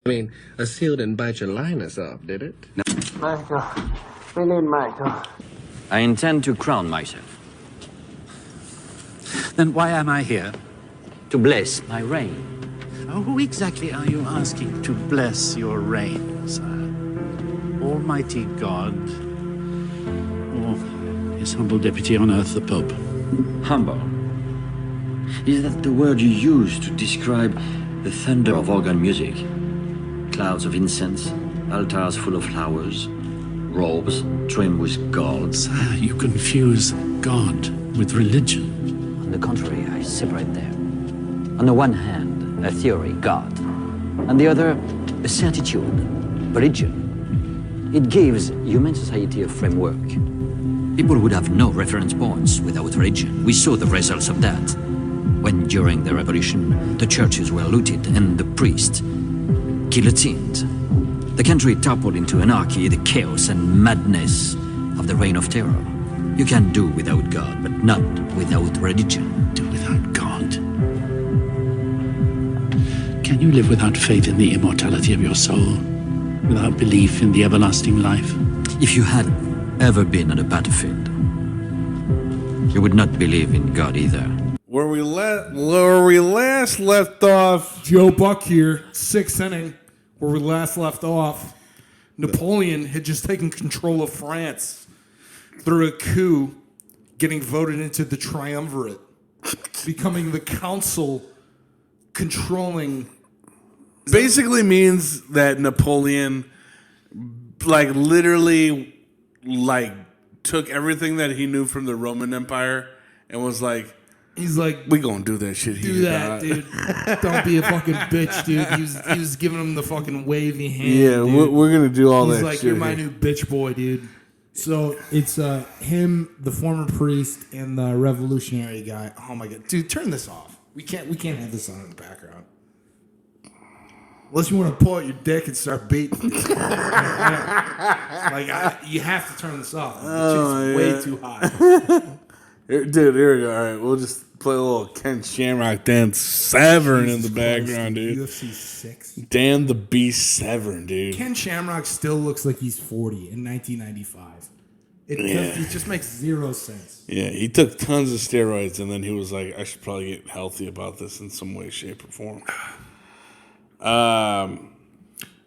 I mean, a seal didn't bite your liners off, did it? No. Michael. We need Michael. I intend to crown myself. Then why am I here? To bless my reign. Who exactly are you asking to bless your reign, sir? Almighty God, or his humble deputy on earth, the Pope? Humble. Is that the word you use to describe the thunder of organ music? Clouds of incense, altars full of flowers, robes trimmed with gold. Sir, you confuse God with religion. On the contrary, I separate them. On the one hand, a theory, God. On the other, a certitude, religion. It gives human society a framework. People would have no reference points without religion. We saw the results of that. When during the revolution, the churches were looted and the priests guillotined. The country toppled into anarchy, the chaos and madness of the reign of terror. You can do without God, but not without religion. Do without God. Can you live without faith in the immortality of your soul? Without belief in the everlasting life? If you had ever been on a battlefield, you would not believe in God either. Where we last left off, Joe Buck here, sixth inning, where we last left off. Napoleon had just taken control of France through a coup, getting voted into the triumvirate, becoming the council controlling. basically means that Napoleon, literally, took everything that he knew from the Roman Empire and was like, He's like, we gonna do that shit here. do that, dude. Don't be a fucking bitch, dude. He was giving him the fucking wavy hand. Yeah, dude. we're gonna do all He's that like, shit. you're my here. new bitch boy, dude. So it's him, the former priest, and the revolutionary guy. Oh my god, dude, turn this off. We can't have this on in the background. Unless you want to pull out your dick and start beating. You have to turn this off. It's way too hot. Dude, here we go. All right, we'll just play a little Ken Shamrock dance Severn in the background, dude. UFC 6. Dan the Beast Severn, dude. Ken Shamrock still looks like he's 40 in 1995. It just makes zero sense. Yeah, he took tons of steroids, and then he was like, I should probably get healthy about this in some way, shape, or form. No,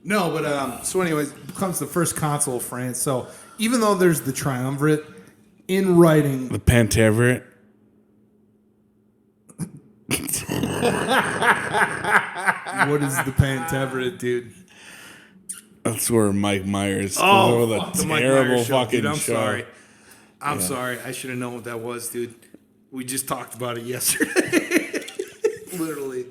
but so anyways, becomes the first consul of France. So even though there's the triumvirate, in writing, The Pantaveret. what is the Pantaveret, dude? That's where Mike Myers. Oh, the fuck the Mike terrible Myers show, fucking dude. I'm show. sorry. I'm sorry. I should have known what that was, dude. We just talked about it yesterday. Literally.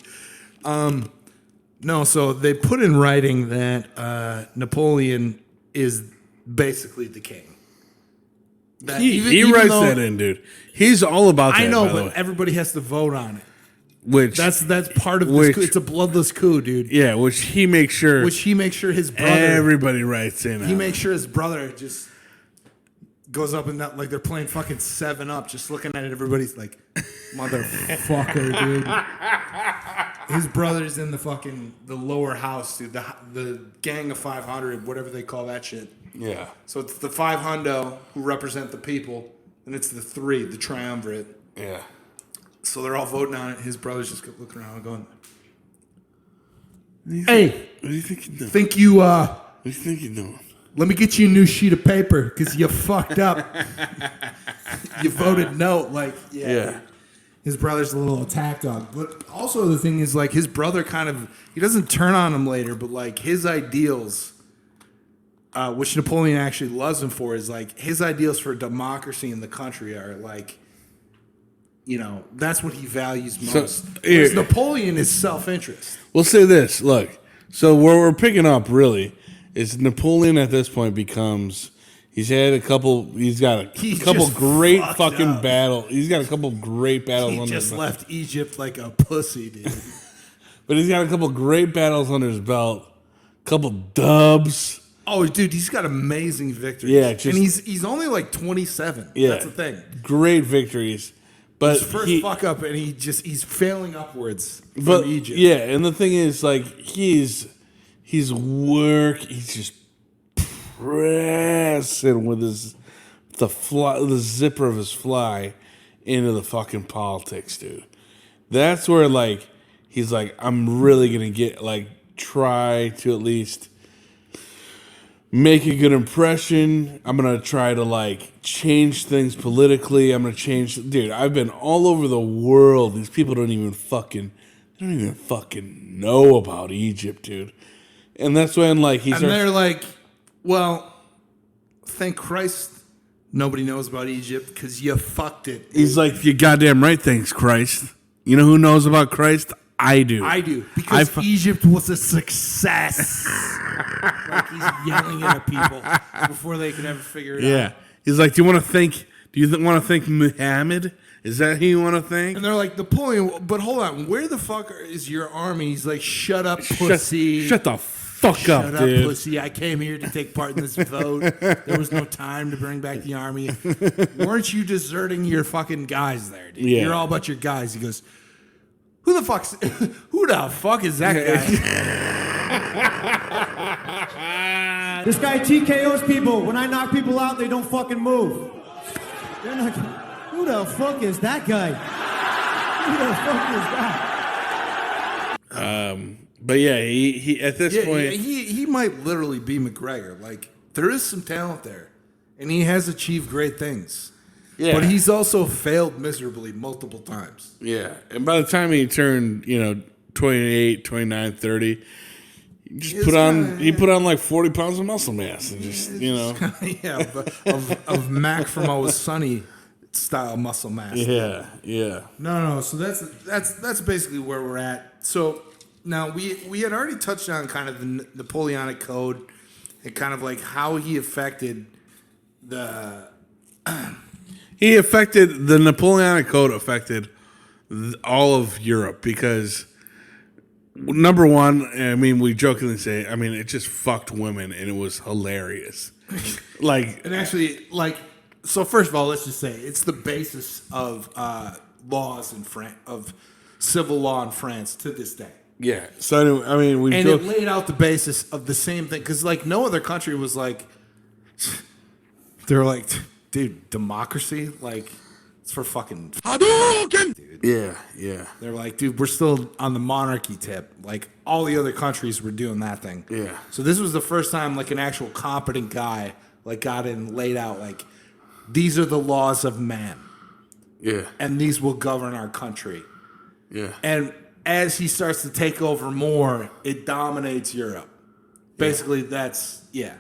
No, so they put in writing that Napoleon is basically the king. That He even writes though- that in, dude. He's all about that. I know, by the but way. everybody has to vote on it. Which That's part of this Which- coup. It's a bloodless coup, dude. yeah, which he makes sure Which he makes sure his brother. everybody writes in. He on. makes sure his brother just goes up and not, like they're playing fucking 7-Up, just looking at it. Everybody's like, motherfucker, dude. His brother's in the lower house, dude. The gang of 500, whatever they call that shit. Yeah. So it's the 500 who represent the people, and it's the 3, the triumvirate. Yeah. So they're all voting on it. His brother's just looking around and going, hey, What do you think you're doing? think you, What do you think you're doing? let me get you a new sheet of paper because you fucked up. You voted no. Like, Yeah. His brother's a little attack dog. But also the thing is, like, his brother he doesn't turn on him later, but, like, his ideals, which Napoleon actually loves him for, is, like, his ideals for democracy in the country are, like, that's what he values most. Whereas Napoleon is self-interest. We'll say this. Look, so where we're picking up really is Napoleon at this point becomes. He's got a couple just great fucked fucking up. battles. He's got a couple great battles He under just his belt. left Egypt like a pussy, dude. But he's got a couple great battles under his belt. Couple dubs. Oh, dude, he's got amazing victories. Yeah, and just- he's only like 27. Yeah. That's the thing. Great victories. But His first fuck up, and he's failing upwards from But Egypt. yeah, and the thing is, like, He's just pressing with the zipper of his fly into the fucking politics, dude. That's where like he's like, I'm really gonna get like try to at least make a good impression. I'm gonna try to like change things politically. I'm gonna change, dude. I've been all over the world. These people don't even fucking know about Egypt, dude. And that's when like they're like, well, thank Christ nobody knows about Egypt because you fucked it. He's like, you goddamn right, thanks Christ. You know who knows about Christ? I do. Because Egypt was a success. Like he's yelling at people before they could ever figure it out. Yeah. He's like, do you want to thank Muhammad? Is that who you want to thank? And they're like, Napoleon, but hold on, where the fuck is your army? He's like, shut up, pussy. Shut the fuck up, Shut dude. up, pussy. I came here to take part in this vote. There was no time to bring back the army. Weren't you deserting your fucking guys there, dude? Yeah. You're all about your guys. He goes, who the fuck is that guy? This guy TKOs people. When I knock people out, they don't fucking move. They're not. Who the fuck is that guy? Who the fuck is that? But yeah, he at this point he might literally be McGregor. Like there is some talent there, and he has achieved great things. Yeah. But he's also failed miserably multiple times. Yeah. And by the time he turned, 28, 29, 30, he put on like 40 pounds of muscle mass and just, of Mac from Always Sunny style muscle mass. Yeah, yeah. No. So that's basically where we're at. So now we had already touched on kind of the Napoleonic Code and kind of like how he affected the the Napoleonic Code affected all of Europe because, number one, I mean, we jokingly say, it just fucked women and it was hilarious. So first of all, let's just say it's the basis of laws in France, of civil law in France to this day. Yeah. So, it laid out the basis of the same thing because, like, no other country was like, they're like, dude, democracy, like, it's for fucking Hadouken! Dude. Yeah. They're like, dude, we're still on the monarchy tip. Like, all the other countries were doing that thing. Yeah. So this was the first time, like, an actual competent guy, like, got in and laid out, like, these are the laws of man. Yeah. And these will govern our country. Yeah. And as he starts to take over more, it dominates Europe. Basically, that's, yeah.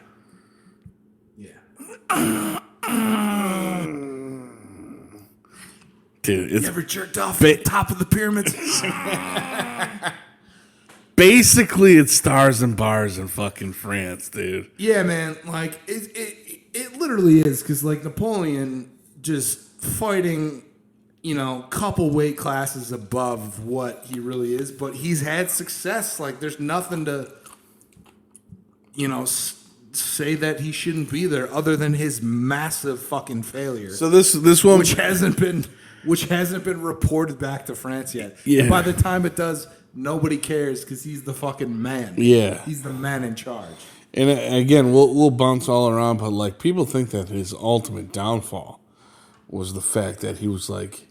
Dude, you ever jerked off at the top of the pyramids? Basically, it's stars and bars in fucking France, dude. Yeah, man. Like, it literally is, because, like, Napoleon just fighting, couple weight classes above what he really is, but he's had success. Like, there's nothing to, say that he shouldn't be there other than his massive fucking failure. So this one, which hasn't been reported back to France yet. Yeah. And by the time it does, nobody cares because he's the fucking man. Yeah. He's the man in charge. And again, we'll bounce all around, but like people think that his ultimate downfall was the fact that he was like,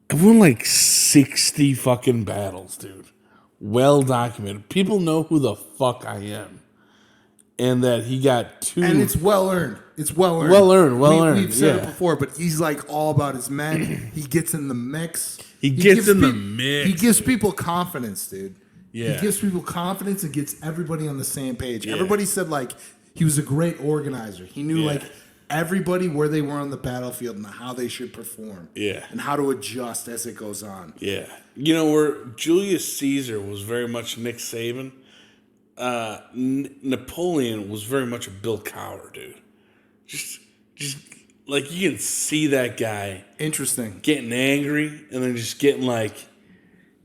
I've won like 60 fucking battles, dude. Well documented. People know who the fuck I am. And that he got two. And it's well earned. It's well earned. Well earned. We've said it before, but he's like all about his men. He gets in the mix. He gets in the mix. He gives people confidence, dude. Yeah. He gives people confidence and gets everybody on the same page. Yeah. Everybody said like he was a great organizer. He knew like everybody where they were on the battlefield and how they should perform. Yeah. And how to adjust as it goes on. Yeah. Where Julius Caesar was very much Nick Saban, Napoleon was very much a Bill Cowher, dude. Just like you can see that guy. Interesting. Getting angry and then just getting like,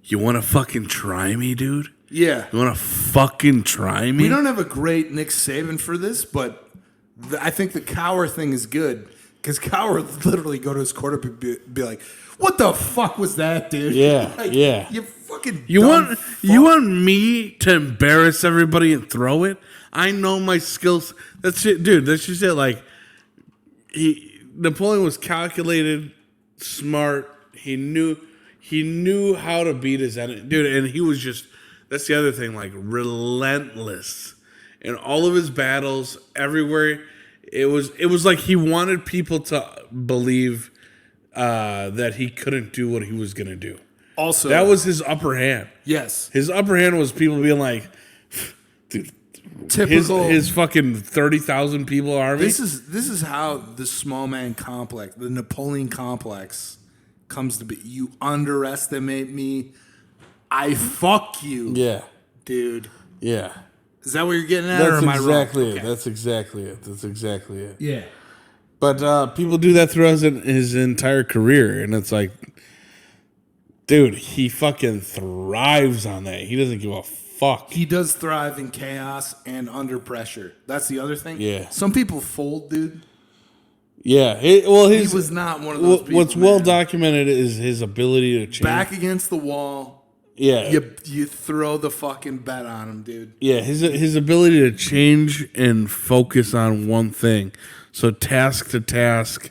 you want to fucking try me, dude? Yeah. You want to fucking try me? We don't have a great Nick Saban for this, but I think the Cowher thing is good Because Kyle would literally go to his quarterback and be like, "What the fuck was that, dude?" Yeah, like, yeah. You fucking You dumb want me to embarrass everybody and throw it? I know my skills. That's it, dude. That's just it. Like Napoleon was calculated, smart. He knew how to beat his enemy, dude. And he was just. That's the other thing. Like relentless in all of his battles, everywhere. It was like he wanted people to believe that he couldn't do what he was gonna do. Also, that was his upper hand. Yes, his upper hand was people being like, dude, typical his fucking 30,000 people army. This is how the small man complex, the Napoleon complex, comes to be. You underestimate me, I fuck you. Yeah, dude. Yeah. Is that what you're getting at, That's or am exactly I wrong? it. Okay. That's exactly it. That's exactly it. Yeah. But people do that throughout his entire career, and it's like, dude, he fucking thrives on that. He doesn't give a fuck. He does thrive in chaos and under pressure. That's the other thing. Yeah. Some people fold, dude. Yeah. He was not one of those people. What's well documented is his ability to change. Back against the wall. Yeah. You throw the fucking bet on him, dude. Yeah, his ability to change and focus on one thing. So task to task,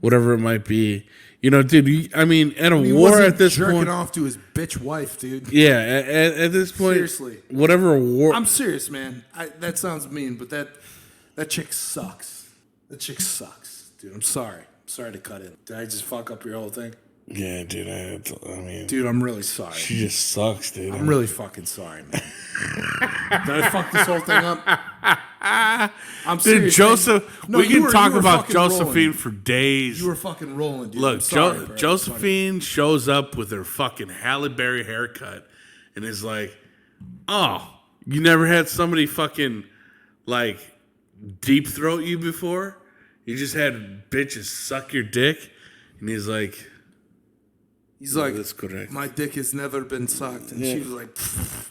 whatever it might be. You know, dude, at a war at this jerking point. off to his bitch wife, dude. Yeah, at this point. Seriously. Whatever war. I'm serious, man. That sounds mean, but that chick sucks. That chick sucks, dude. I'm sorry. I'm sorry to cut in. Did I just fuck up your whole thing? Yeah, dude. Dude, I'm really sorry. She just sucks, dude. I'm really fucking sorry, man. Did I fuck this whole thing up? I'm serious. Dude, Joseph, no, we can talk about Josephine Josephine for days. You were fucking rolling, dude. Look, sorry, Josephine shows up with her fucking Halle Berry haircut and is like, "Oh, you never had somebody fucking like deep throat you before? You just had bitches suck your dick?" And he's like, that's correct. My dick has never been sucked. And she was like,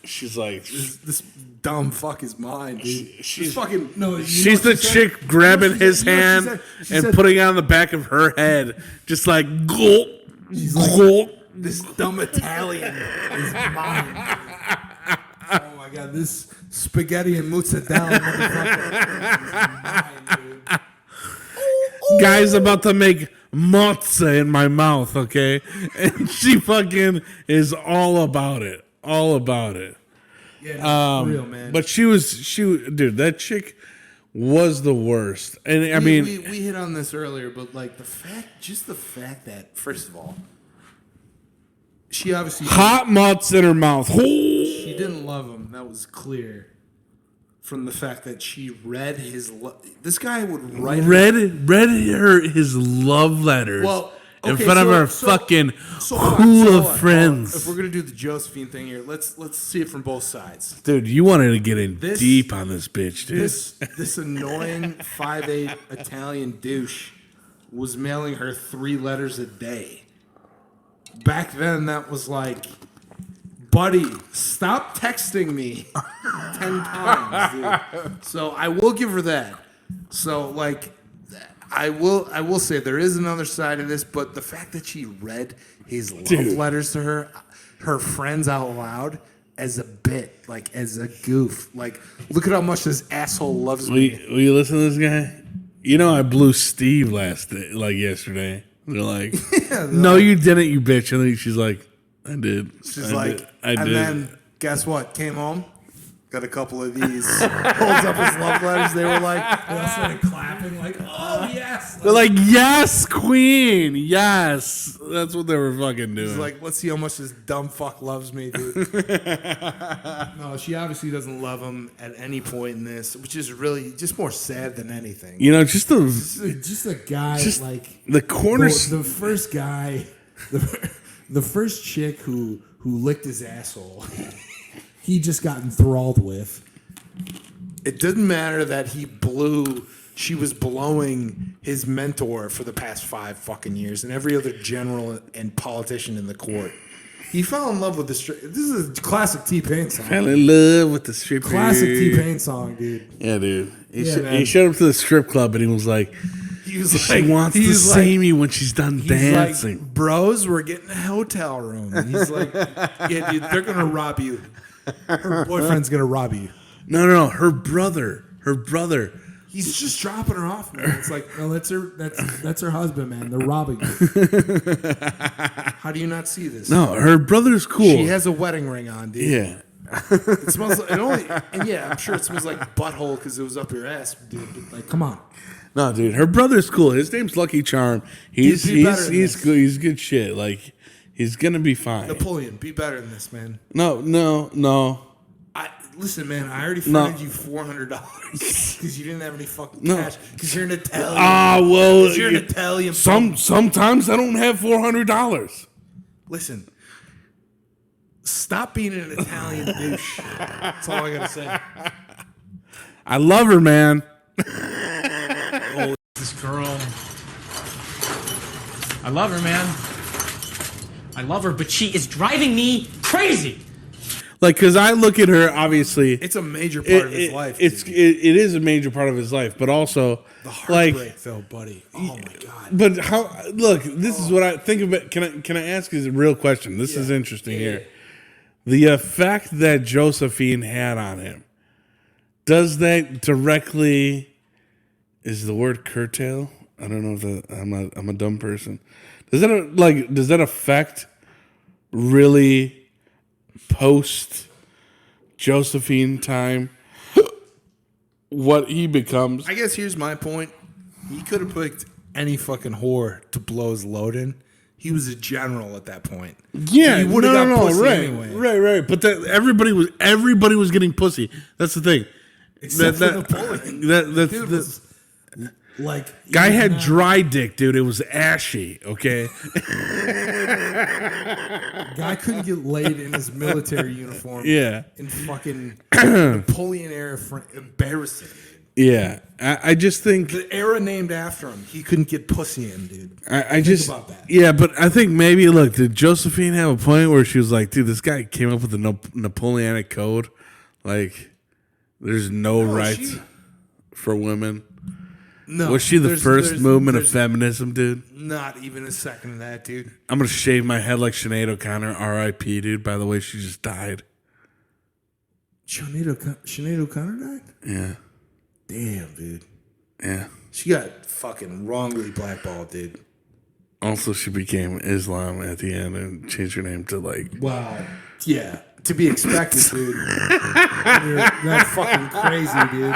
she's like, this dumb fuck is mine, dude. She's fucking, no. She's the chick grabbing his hand and putting it on the back of her head, just like, gulp, gulp. This dumb Italian is mine. Oh my god, this spaghetti and mozzarella motherfucker is mine, dude. Guy's about to make mozza in my mouth, okay? And she fucking is all about it. All about it. Yeah, no, for real, man. But dude, that chick was the worst. And we hit on this earlier, but like the fact that, first of all, she obviously hot mozza in her mouth. She didn't love him. That was clear. From the fact that she read his, this guy would write his love letters in front of her fucking pool of friends. If we're gonna do the Josephine thing here, let's see it from both sides. Dude, you wanted to get in deep on this bitch, dude. This annoying 5'8" Italian douche was mailing her 3 letters a day. Back then, that was like, buddy, stop texting me 10 times, dude. So I will give her that. So like, I will say there is another side of this, but the fact that she read his love letters to her friends out loud as a bit, like as a goof, like look at how much this asshole loves me. Will you listen to this guy? You know I blew Steve yesterday. They're like, no, you didn't, you bitch. And then she's like, I did. She's like, I did. And then guess what? Came home, got a couple of these, holds up his love letters. They were like, they all started clapping, like, oh yes. They're like, yes, queen, yes. That's what they were fucking doing. He's like, let's see how much this dumb fuck loves me, dude. No, she obviously doesn't love him at any point in this, which is really just more sad than anything. You know, just a guy like the corners. The first guy, the first chick who licked his asshole, he just got enthralled with. It didn't matter that she was blowing his mentor for the past 5 fucking years and every other general and politician in the court. He fell in love with this is a classic T-Pain song. Fell in love with the stripper. Classic T-Pain song, dude. Yeah, dude. He showed up to the strip club and he was like, He was She wants to see me when she's done dancing. Like, bros, we're getting a hotel room. And he's like, yeah, dude, they're going to rob you. Her boyfriend's going to rob you. No, her brother. He's just dropping her off, man. It's like, no, that's her husband, man. They're robbing you. How do you not see this? No, her brother's cool. She has a wedding ring on, dude. Yeah. It smells like, I'm sure it smells like butthole because it was up your ass, dude. But like, come on. No, dude, her brother's cool. His name's Lucky Charm. He's good. He's good shit. Like, he's gonna be fine. Napoleon, be better than this, man. No. Listen, man, I already funded you $400 because you didn't have any fucking cash because you're an Italian. Well, you're an Italian. Sometimes I don't have $400. Listen, stop being an Italian douche. That's all I gotta say. I love her, man. This girl, I love her, man. I love her, but she is driving me crazy. Like, because I look at her, obviously, it's a major part of his life. It is a major part of his life, but also the heartbreak, though, buddy. Oh my god! But how? Look, this is what I think about. Can I ask you a real question? This is interesting here. The effect that Josephine had on him, does that directly? Is the word curtail? I don't know if I'm a dumb person. Does that affect really post Josephine time what he becomes? I guess here's my point. He could have picked any fucking whore to blow his load in. He was a general at that point. Yeah, he would have got pussy right, anyway. Right. But everybody was getting pussy. That's the thing. Except for Napoleon. Like, guy had dry dick, dude. It was ashy. Okay. Guy couldn't get laid in his military uniform. Yeah. In fucking Napoleon era, embarrassing. Yeah, I just think the era named after him. He couldn't get pussy in, dude. I just about that. Yeah, but I think maybe did Josephine have a point where she was like, dude, this guy came up with the Napoleonic code, like there's no rights for women. No, was she the first movement of feminism, dude? Not even a second of that, dude. I'm gonna shave my head like Sinead O'Connor, R.I.P. Dude. By the way, she just died. Sinead O'Connor died? Yeah. Damn, dude. Yeah. She got fucking wrongly blackballed, dude. Also, she became Islam at the end and changed her name to Wow. Yeah. To be expected, dude. You're fucking crazy, dude.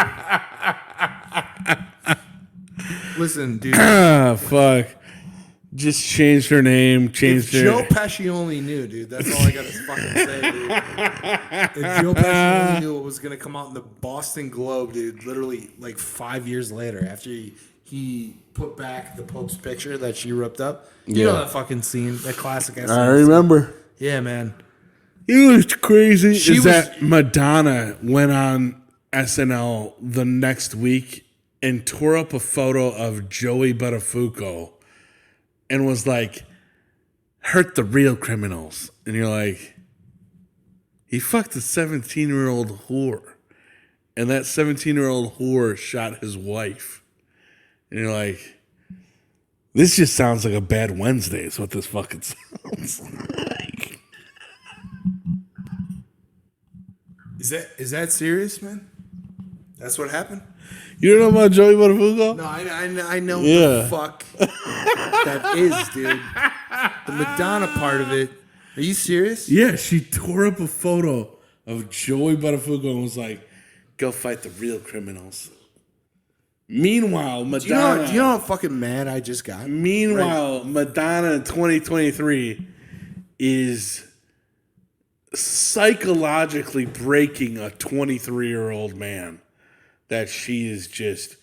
Listen, dude. Fuck. Just changed her name. Changed her. Joe Pesci only knew, dude. That's all I gotta fucking say, dude. If Joe Pesci only knew what was gonna come out in the Boston Globe, dude, literally 5 years later, after he put back the Pope's picture that she ripped up. You know that fucking scene, that classic scene. I remember. Yeah, man. It was crazy. That Madonna went on SNL the next week and tore up a photo of Joey Buttafuoco and was like, hurt the real criminals. And you're like, he fucked a 17-year-old whore. And that 17-year-old whore shot his wife. And you're like, this just sounds like a bad Wednesday is what this fucking sounds like. Is that serious, man? That's what happened? You don't know about Joey Buttafuoco? No, I know what the fuck that is, dude. The Madonna part of it. Are you serious? Yeah, she tore up a photo of Joey Buttafuoco and was like, go fight the real criminals. Meanwhile, Madonna... Do you know how fucking mad I just got? Meanwhile, Madonna in 2023 is psychologically breaking a 23-year-old man that she is just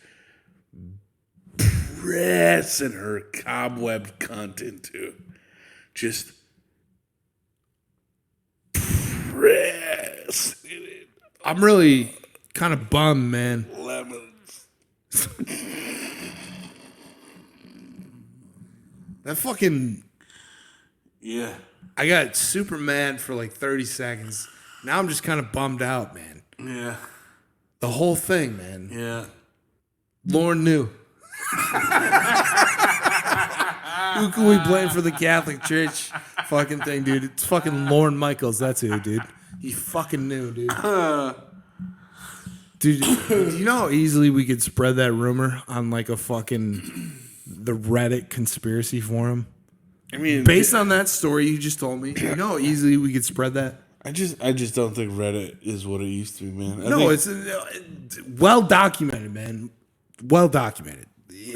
pressing her cobwebbed cunt into. Just press. I'm really kind of bummed, man. Lemons. That fucking... Yeah. I got super mad for 30 seconds. Now I'm just kind of bummed out, man. Yeah. The whole thing, man. Yeah. Lauren knew. Who can we blame for the Catholic Church fucking thing, dude? It's fucking Lorne Michaels. That's who, dude. He fucking knew, dude. Dude, do you know how easily we could spread that rumor on like a fucking the Reddit conspiracy forum? I mean, based on that story you just told me, you know how easily we could spread that? I just don't think Reddit is what it used to be, man. It's well documented, man. Well documented.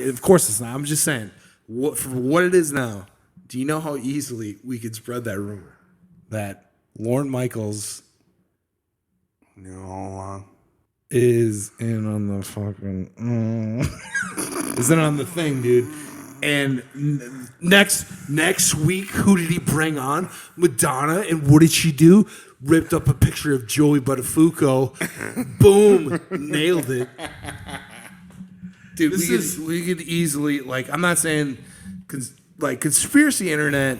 Of course it's not. I'm just saying, for what it is now, do you know how easily we could spread that rumor that Lorne Michaels is in on the fucking is in on the thing, dude. And next week, who did he bring on? Madonna. And what did she do? Ripped up a picture of Joey Buttafuoco. Boom. Nailed it. Dude, we could easily, like, I'm not saying, conspiracy internet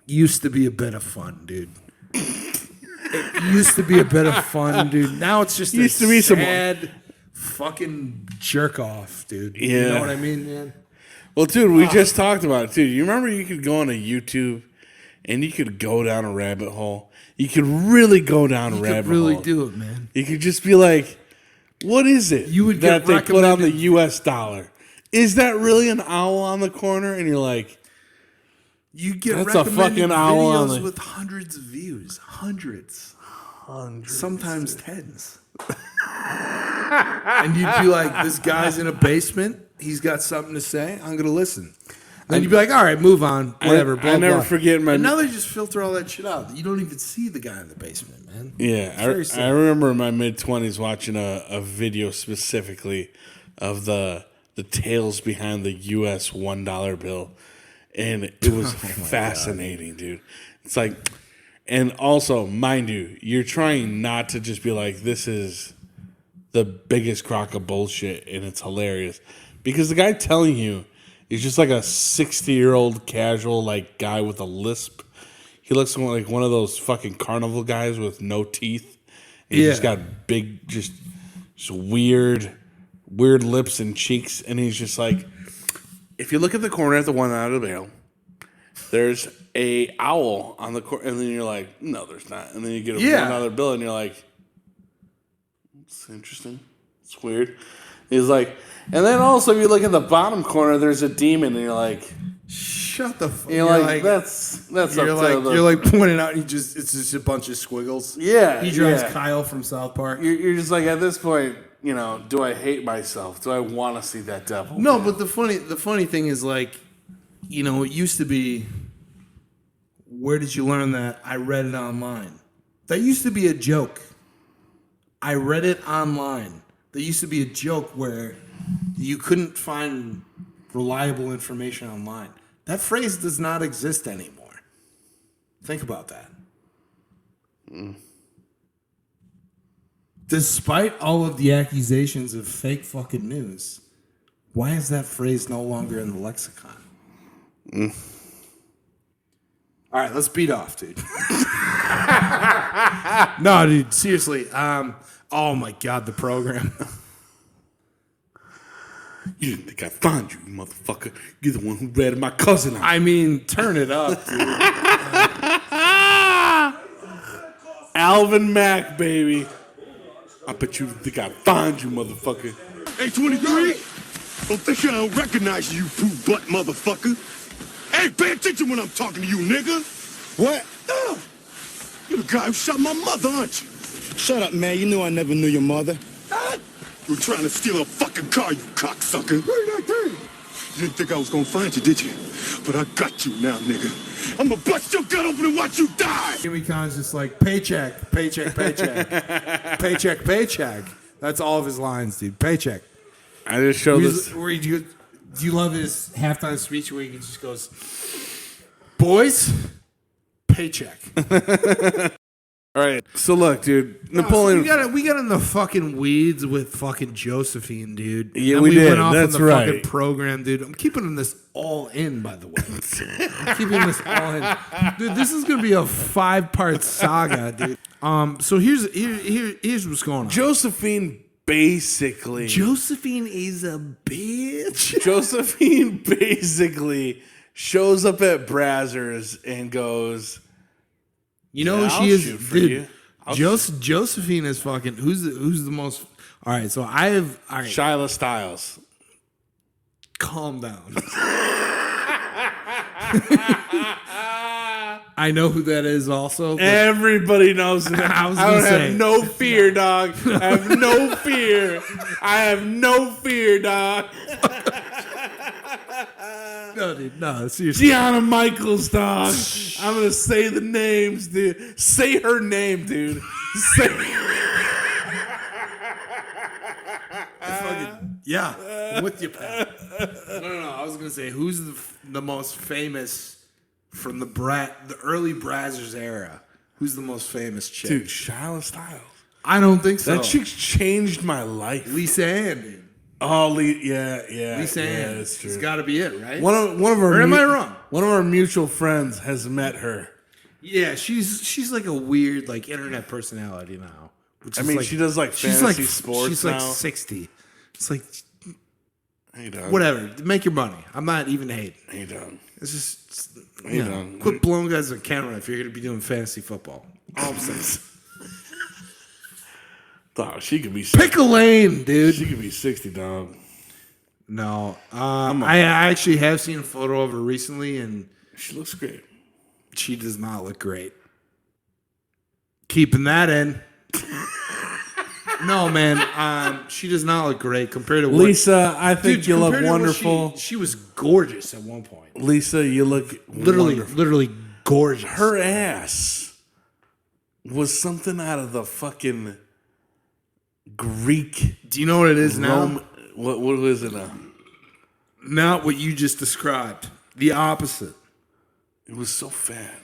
used to be a bit of fun, dude. It used to be a bit of fun, dude. Now it's just used to be sad fucking jerk off, dude. Yeah. You know what I mean, man? Well, dude, we just talked about it, too. You remember you could go on a YouTube and you could go down a rabbit hole? You could really go down a rabbit hole. You could really do it, man. You could just be like, what is it you would that get they put on the U.S. dollar? Is that really an owl on the corner? And you're like, you get that's a fucking owl on the... with hundreds of views. Hundreds. Sometimes tens. And you'd be like, this guy's in a basement. He's got something to say. I'm going to listen. Then you'd be like, all right, move on. Whatever. I never forget my... And now they just filter all that shit out. You don't even see the guy in the basement, man. Yeah. I remember in my mid-20s watching a video specifically of the tales behind the U.S. $1 bill. And it was fascinating, dude. It's like... And also, mind you, you're trying not to just be like, this is the biggest crock of bullshit and it's hilarious. Because the guy telling you is just like a 60-year-old casual like guy with a lisp. He looks like one of those fucking carnival guys with no teeth. And he's just got big, just weird lips and cheeks. And he's just like, if you look at the corner at the $1 bill, there's a owl on the corner, and then you're like, no, there's not. And then you get a $1 bill, and you're like, it's interesting. It's weird. He's like, and then also if you look at the bottom corner, there's a demon, and you're like, shut the fuck. You're like, that's you're like pointing out. It's just a bunch of squiggles. Yeah, he drives Kyle from South Park. You're just like, at this point, you know, do I hate myself? Do I want to see that devil? No, but the funny thing is, like, you know, it used to be, where did you learn that? I read it online. That used to be a joke. I read it online. There used to be a joke where you couldn't find reliable information online. That phrase does not exist anymore. Think about that. Despite all of the accusations of fake fucking news, why is that phrase no longer in the lexicon? All right, let's beat off, dude. No, dude, seriously. Oh my God, the program. You didn't think I'd find you, motherfucker. You're the one who ratted my cousin out. I mean, turn it up, dude. Alvin Mack, baby. I bet you think I'd find you, motherfucker. Hey, 23? Don't think I don't recognize you, poop butt motherfucker. Hey, pay attention when I'm talking to you, nigga. What? You're the guy who shot my mother, aren't you? Shut up, man. You knew I never knew your mother. You were trying to steal a fucking car, you cocksucker. You didn't think I was gonna find you, did you? But I got you now, nigga. I'm gonna bust your gut open and watch you die. Jimmy Kahn's just like, paycheck, paycheck, paycheck. Paycheck, paycheck. That's all of his lines, dude. Paycheck. I just showed this. Do you love his halftime speech where he just goes, boys, paycheck. All right, so look, dude, Napoleon. So we got in the fucking weeds with fucking Josephine, dude. Yeah, we did. Went off That's on the right. fucking program, dude. I'm keeping this all in, by the way. I'm keeping this all in, dude. This is gonna be a 5-part saga, dude. So here's what's going on. Josephine basically Josephine is a bitch. Josephine basically shows up at Brazzers and goes, You know "Yeah, who I'll she is, shoot for dude. you." Josephine is fucking. Who's the most? All right, so I have. All right, Shyla Styles. calm down. I know who that is. Also, Everybody knows that. I was I gonna don't say. have no fear, dog. I have no fear. I have no fear, dog. No, dude, no, seriously. Gianna Michaels, dog. I'm gonna say the names, dude. Say her name, dude. Say. Yeah, I'm with you, pal. No. I was gonna say who's the most famous from the early Brazzers era. Who's the most famous chick? Dude, Shyla Styles. I don't think so. That chick's changed my life. Lisa Ann, dude. Oh, yeah. Lisa Ann. That's true. It's got to be it, right? One of our. Or am I wrong? One of our mutual friends has met her. Yeah, she's like a weird like internet personality now. I mean, she does like fantasy sports. She's now. like 60. It's like Hey, dog. whatever. Make your money. I'm not even hating. Hey, dog. It's just Hey, dog. quit blowing guys on camera if you're going to be doing fantasy football. All I'm saying. Dog, she could be 60. Pick a lane, dude. She could be 60, dog. No, I actually have seen a photo of her recently, and She looks great. she does not look great. Keeping that in. No, man, she does not look great compared to Lisa, I think Dude, you look compared to what wonderful. She was gorgeous at one point. Lisa, you look wonderful. Literally gorgeous. Her ass was something out of the fucking Greek. Do you know what it is Rome, now? What is it now? Not what you just described. The opposite. It was so fat.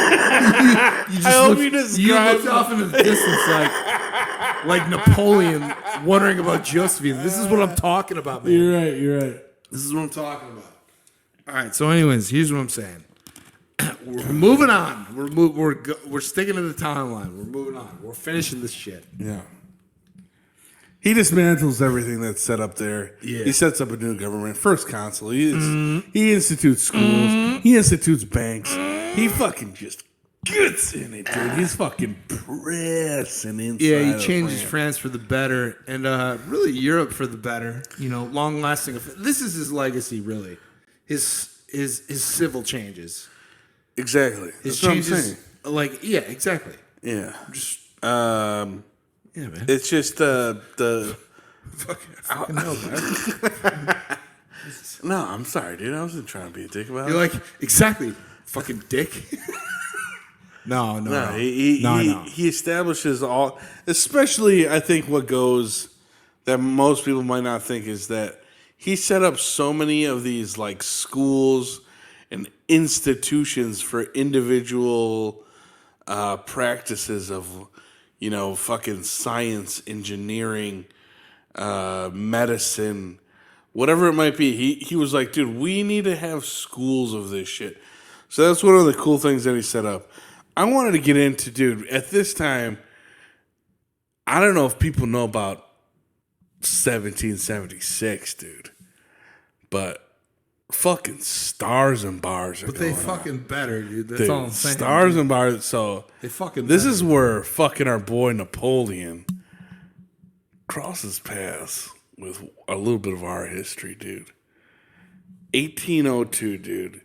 I hope you described You looked off in the distance like Napoleon wondering about Josephine. This is what I'm talking about, man. You're right. This is what I'm talking about. All right. So, anyways, here's what I'm saying. We're moving on. We're sticking to the timeline. We're moving on. We're finishing this shit. Yeah. He dismantles everything that's set up there. Yeah. He sets up a new government. First consul. He institutes schools. He institutes banks. He fucking just gets in it, dude. He's fucking pressing inside. Yeah, he of changes France for the better, and really Europe for the better. You know, long lasting. This is his legacy, really. His civil changes. Exactly. His That's what I'm changes, saying. like exactly. Yeah. Just yeah, man. It's just the. Fucking hell, man. No, I'm sorry, dude. I wasn't trying to be a dick about it. You're like exactly, fucking dick. No. He establishes all, especially I think what goes that most people might not think is that he set up so many of these like schools and institutions for individual practices of, you know, fucking science, engineering, medicine, whatever it might be. He was like, dude, we need to have schools of this shit. So that's one of the cool things that he set up. I wanted to get into, dude, at this time, I don't know if people know about 1776, dude, but fucking stars and bars are But going they fucking on. better, dude. That's Dude, all I'm saying. stars and bars. So They fucking this better. is where fucking our boy Napoleon crosses paths with a little bit of our history, dude. 1802, dude.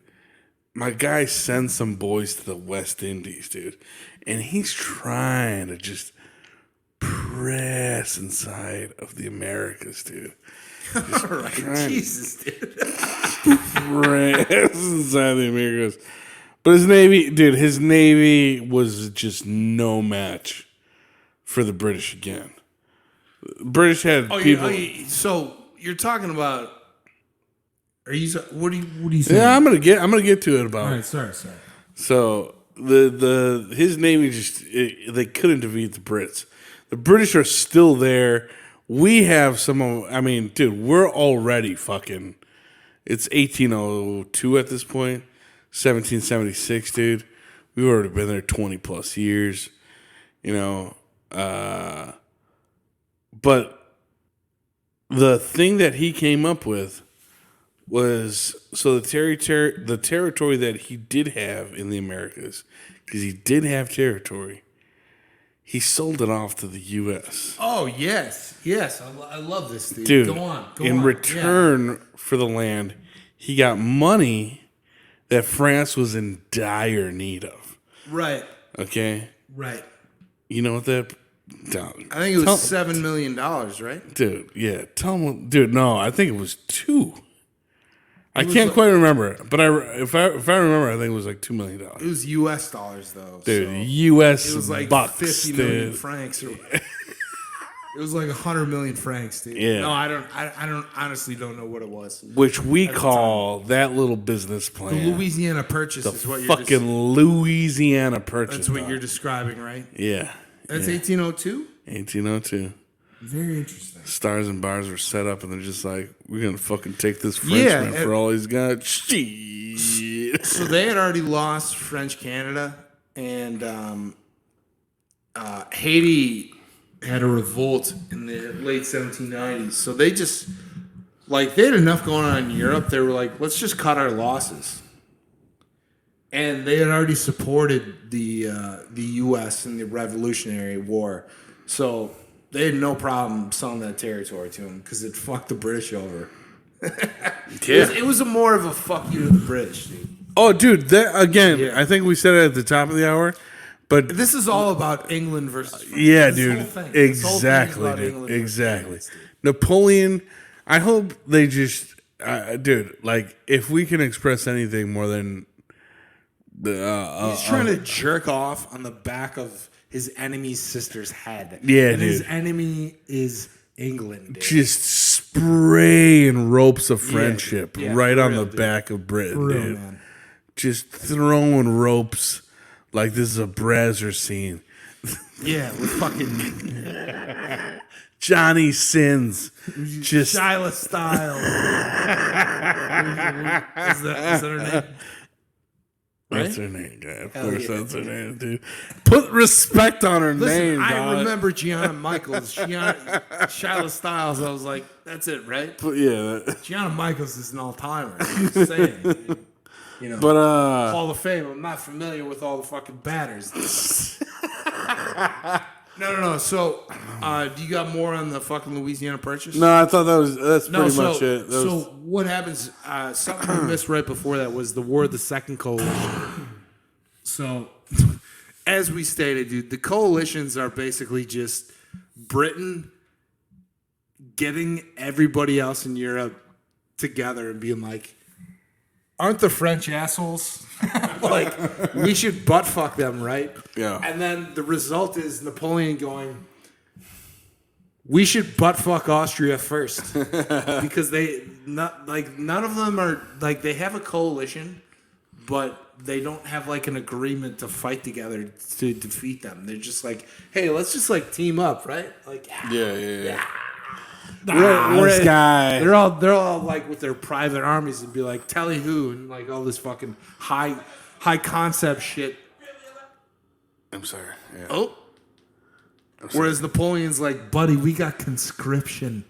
My guy sends some boys to the West Indies, dude. And he's trying to just press inside of the Americas, dude. All right, Jesus, dude. Press inside the Americas. But his Navy was just no match for the British again. British had people. So you're talking about? Are you? What are you saying? Yeah, I'm gonna get to it about. All right, sorry. So his Navy they couldn't defeat the Brits. The British are still there. We have some of. I mean, dude, we're already fucking. It's 1802 at this point. 1776, dude. We've already been there 20 plus years. You know, But the thing that he came up with was so the territory that he did have in the Americas, because he did have territory, he sold it off to the U.S. Oh, yes. Yes. I love this, dude. Dude, Go on. in return for the land, he got money that France was in dire need of. Right. Okay? Right. You know what that... I think it was $7 million, right? Dude, yeah. Tell him... Dude, no, I think it was 2. I can't quite remember, but if I remember, I think it was like $2 million. It was U.S. dollars, though. Dude, so U.S. it was like bucks, 50 dude. million francs. Or, it was like 100 million francs, dude. Yeah. No, I don't honestly don't know what it was. Which we call that little business plan. The Louisiana Purchase is what you're fucking Louisiana Purchase. That's what you're describing, right? Yeah. That's 1802? 1802. Very interesting. Stars and bars were set up, and they're just like, we're going to fucking take this Frenchman for all he's got. Shit. So they had already lost French Canada, and Haiti had a revolt in the late 1790s. So they just, like, they had enough going on in Europe. They were like, let's just cut our losses. And they had already supported the U.S. in the Revolutionary War. So they had no problem selling that territory to them because it fucked the British over. It was more of a fuck you to the British, dude. Oh, dude, I think we said it at the top of the hour, but This is all about England versus France. yeah, This dude, whole thing. This whole thing is exactly, about dude, England versus exactly. France, dude. Napoleon, I hope they just, dude, like, if we can express anything more than the, He's trying to jerk off on the back of his enemy's sister's head. Yeah, and dude. his enemy is England, dude. just spraying ropes of friendship yeah, right for on real, the dude. back of Britain, For real, dude. man. Just throwing ropes like this is a Brazzer scene. Yeah, with fucking Johnny Sins. Just Shyla Styles. is that her name? That's Right? her name, guy. Of Hell course, yeah. that's her name, dude. Put respect on her Listen, name, I dog. remember Gianna Michaels. Shyla Styles. I was like, that's it, right? Yeah, Gianna Michaels is an all-timer. I'm just saying. Dude. You know, but Hall of Fame. I'm not familiar with all the fucking batters. No. So, do you got more on the fucking Louisiana Purchase? no, I thought that's pretty much it. That So was- what happens? Something we missed right before that was the War of the Second Coalition. So, as we stated, dude, the coalitions are basically just Britain getting everybody else in Europe together and being like, aren't the French assholes? Like, we should butt fuck them, right? Yeah. And then the result is Napoleon going, we should butt fuck Austria first. Because none of them are, like, they have a coalition, but they don't have, like, an agreement to fight together to defeat them. They're just like, hey, let's just, like, team up, right? Like, yeah. this guy. They're all like with their private armies and be like, tally who, and like all this fucking high concept shit. I'm sorry. Yeah. Oh. Whereas Napoleon's like, buddy, we got conscription.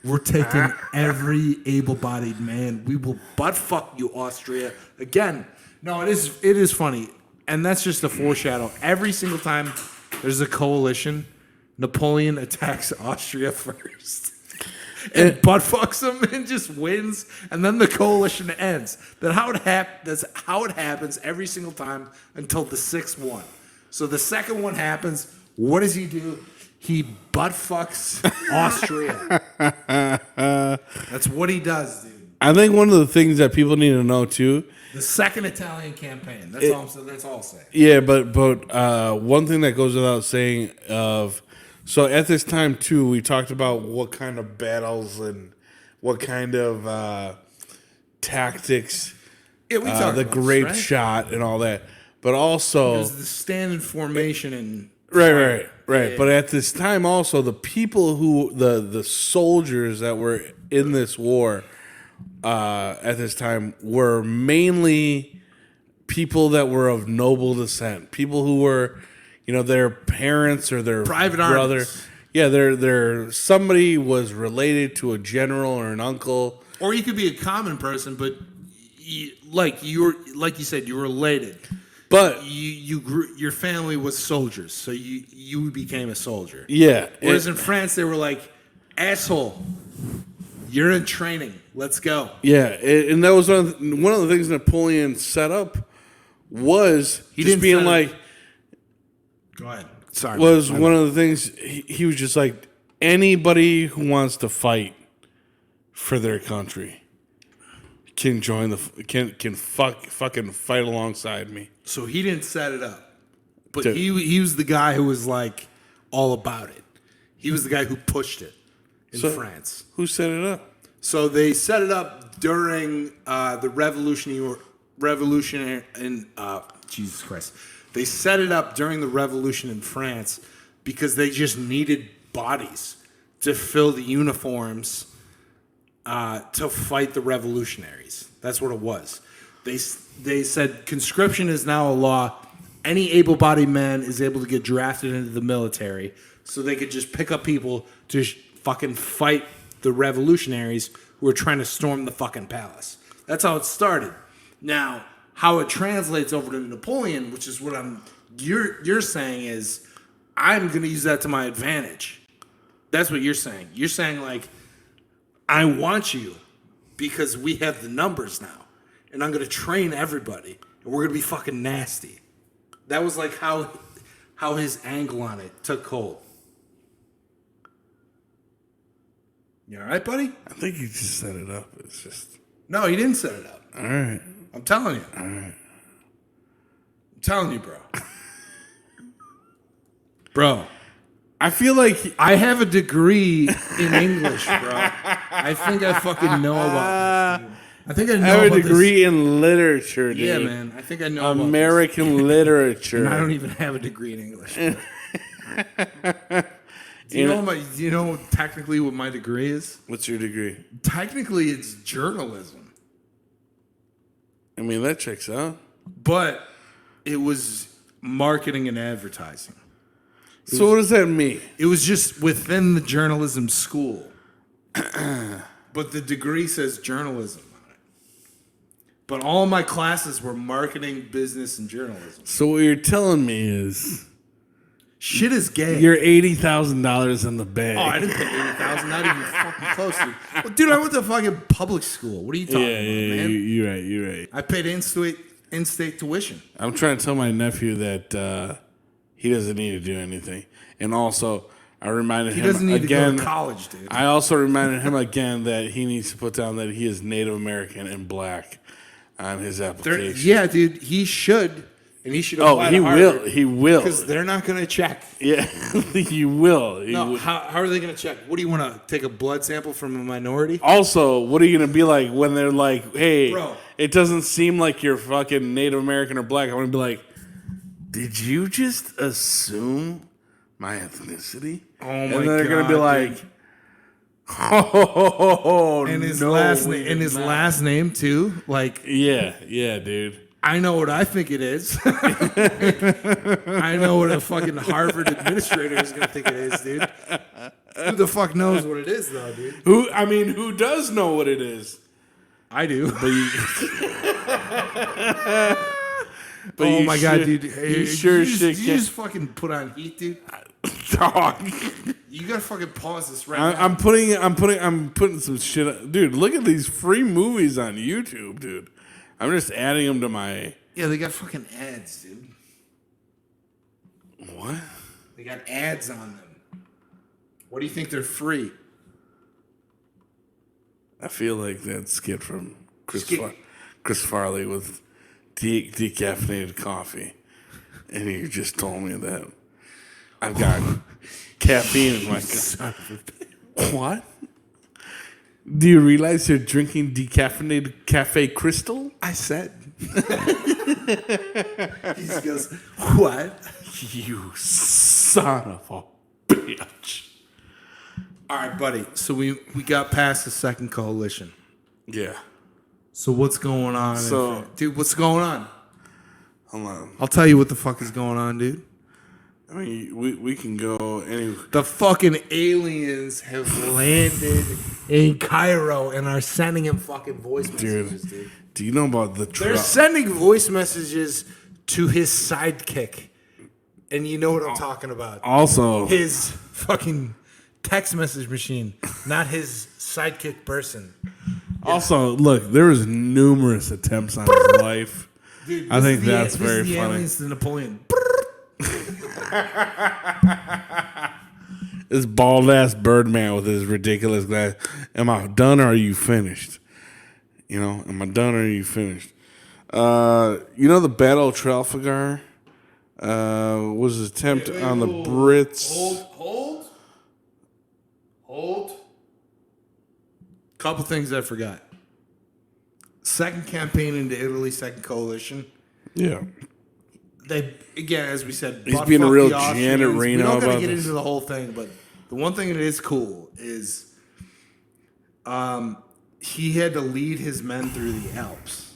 We're taking every able-bodied man. We will butt fuck you, Austria. Again, no, it is funny. And that's just a foreshadow. Every single time there's a coalition, Napoleon attacks Austria first. And butt fucks them and just wins. And then the coalition ends. That's how it happens every single time until the sixth one. So the second one happens. What does he do? He butt fucks Austria. That's what he does, dude. I think one of the things that people need to know too. The second Italian campaign. That's all I'm saying. That's all I'll say. Yeah, but one thing that goes without saying so at this time too, we talked about what kind of battles and what kind of tactics. Yeah, we talked the about grape this, right? shot and all that, but also There's the standing formation and right. Yeah. But at this time, also the people who the soldiers that were in this war at this time were mainly people that were of noble descent, people who were, their parents or their Private brother. armies. Yeah, they're somebody was related to a general or an uncle. Or you could be a common person, but like you said, you were related. But you grew, your family was soldiers, so you became a soldier. Yeah. Whereas in France, they were like, asshole, you're in training. Let's go. Yeah, and that was one of the things Napoleon set up was He just didn't being set like. it- Go ahead. Sorry. Was man. one of the things he was just like, anybody who wants to fight for their country can join can fucking fight alongside me. So he didn't set it up, but he was the guy who was like all about it. He was the guy who pushed it in France. Who set it up? So they set it up during the revolution in Jesus Christ. They set it up during the revolution in France because they just needed bodies to fill the uniforms to fight the revolutionaries. That's what it was. They said conscription is now a law. Any able-bodied man is able to get drafted into the military, so they could just pick up people to fucking fight the revolutionaries who were trying to storm the fucking palace. That's how it started. Now, how it translates over to Napoleon, which is what you're saying is, I'm going to use that to my advantage. That's what you're saying. You're saying like, I want you because we have the numbers now, and I'm going to train everybody, and we're going to be fucking nasty. That was like how his angle on it took hold. You all right, buddy? I think he just set it up. It's just no, he didn't set it up. All right. I'm telling you. All right. I'm telling you, bro. Bro, I feel like I have a degree in English, bro. I think I fucking know about this, dude. I think I know I have about a degree in literature, dude. Yeah, man. I think I know American literature. And I don't even have a degree in English. Do you know technically what my degree is? What's your degree? Technically, it's journalism. I mean, that checks out. But it was marketing and advertising. So what does that mean? It was just within the journalism school. But the degree says journalism on it. But all my classes were marketing, business, and journalism. So what you're telling me is shit is gay. You're $80,000 in the bag. Oh, I didn't pay $80,000. Not even fucking close, dude. Well, dude, I went to fucking public school. What are you talking about, man? You're right. I paid in-state tuition. I'm trying to tell my nephew that he doesn't need to do anything. And also, I reminded him again. He doesn't need to go to college, dude. I also reminded him again that he needs to put down that he is Native American and black on his application. Yeah, dude, he should. And he should apply to Harvard. He will. Because they're not going to check. Yeah, he will. How are they going to check? What do you want to take a blood sample from a minority? Also, what are you going to be like when they're like, hey, Bro. It doesn't seem like you're fucking Native American or black. I'm going to be like, did you just assume my ethnicity? Oh, my God. And they're going to be like, oh, and his no, last name, too? Like, yeah, dude. I know what I think it is. I know what a fucking Harvard administrator is going to think it is, dude. Who the fuck knows what it is, though, dude? Who does know what it is? I do. But oh my God, dude! You sure should. You just fucking put on heat, dude. Dog. You gotta fucking pause this right now. I'm putting some shit. Dude, look at these free movies on YouTube, dude. I'm just adding them to my. Yeah, they got fucking ads, dude. What? They got ads on them. What do you think they're free? I feel like that skit from Chris Farley with decaffeinated coffee, and you just told me that I've got caffeine in my cup. What? Do you realize you're drinking decaffeinated cafe crystal? I said. He goes, what? You son of a bitch. All right, buddy. So we got past the second coalition. Yeah. So what's going on? Dude, what's going on? Hold on. I'll tell you what the fuck is going on, dude. I mean, we can go any. The fucking aliens have landed in Cairo and are sending him fucking voice messages, dude. Do you know about the They're sending voice messages to his sidekick. And you know what I'm talking about. Also, his fucking text message machine, not his sidekick person. Yeah. Also, look, there was numerous attempts on his life. Dude, I think that's very funny. funny. To Napoleon. This bald ass Birdman with his ridiculous glass. Am I done or are you finished? You know, am I done or are you finished? You know the Battle of Trafalgar was an attempt on the Brits. Hold. Couple things I forgot. Second campaign into Italy, second coalition. Yeah. They again, as we said, he's being a real Janet Reno we don't about get this. into the whole thing, but the one thing that is cool is, he had to lead his men through the Alps.